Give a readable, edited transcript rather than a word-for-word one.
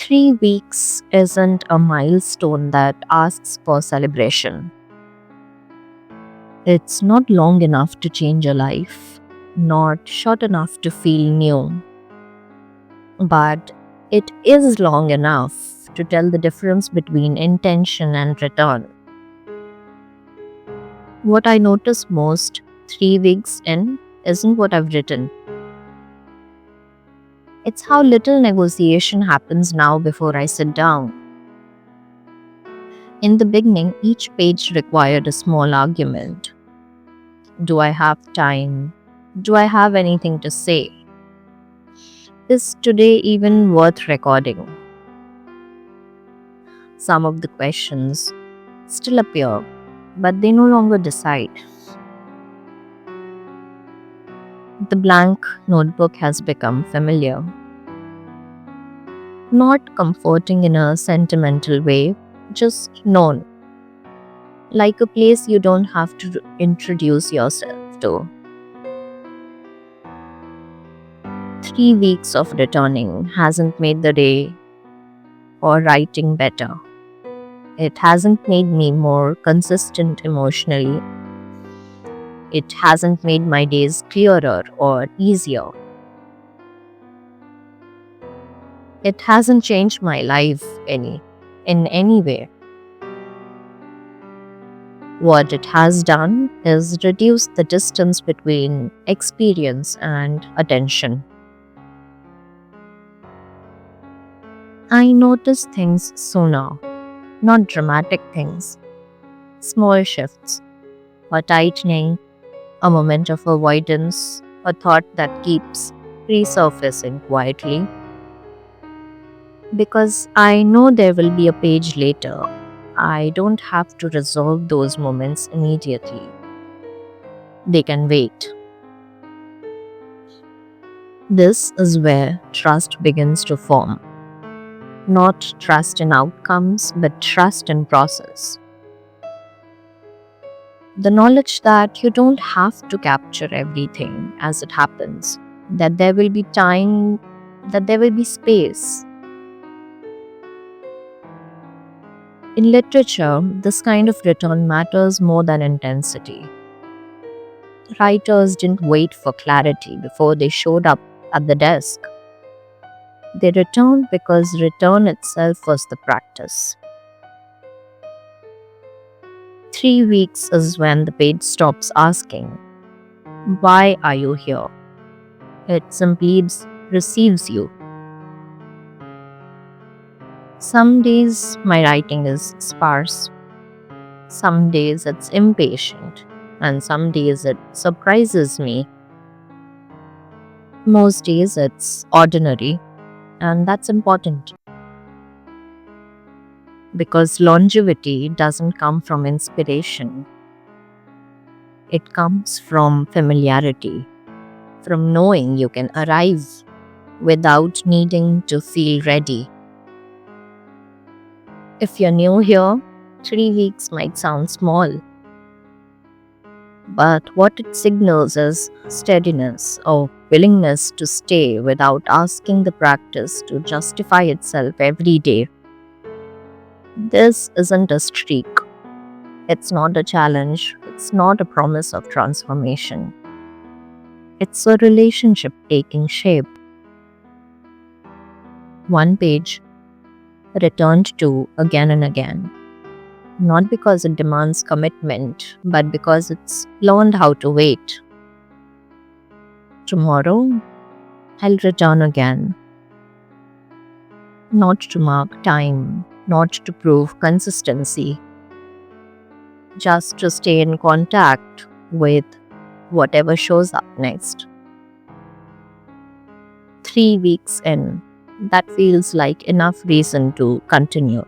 3 weeks isn't a milestone that asks for celebration. It's not long enough to change a life, not short enough to feel new, but it is long enough to tell the difference between intention and return. What I notice most 3 weeks in isn't what I've written. It's how little negotiation happens now before I sit down. In the beginning, each page required a small argument. Do I have time? Do I have anything to say? Is today even worth recording? Some of the questions still appear, but they no longer decide. The blank notebook has become familiar. Not comforting in a sentimental way, just known. Like a place you don't have to introduce yourself to. 3 weeks of returning hasn't made the day or writing better. It hasn't made me more consistent emotionally. It hasn't made my days clearer or easier. It hasn't changed my life in any way. What it has done is reduce the distance between experience and attention. I notice things sooner, not dramatic things, small shifts, a tightening, a moment of avoidance, a thought that keeps resurfacing quietly. Because I know there will be a page later, I don't have to resolve those moments immediately. They can wait. This is where trust begins to form. Not trust in outcomes, but trust in process. The knowledge that you don't have to capture everything as it happens, that there will be time, that there will be space. In literature, this kind of return matters more than intensity. Writers didn't wait for clarity before they showed up at the desk. They returned because return itself was the practice. 3 weeks is when the page stops asking, "Why are you here?" It simply receives you. Some days my writing is sparse, some days it's impatient, and some days it surprises me. Most days it's ordinary, and that's important because longevity doesn't come from inspiration. It comes from familiarity, from knowing you can arrive without needing to feel ready. If you're new here, 3 weeks might sound small, but what it signals is steadiness or willingness to stay without asking the practice to justify itself every day. This isn't a streak. It's not a challenge. It's not a promise of transformation. It's a relationship taking shape. One page returned to again and again. Not because it demands commitment, but because it's learned how to wait. Tomorrow, I'll return again. Not to mark time, not to prove consistency, just to stay in contact with whatever shows up next. 3 weeks in, that feels like enough reason to continue.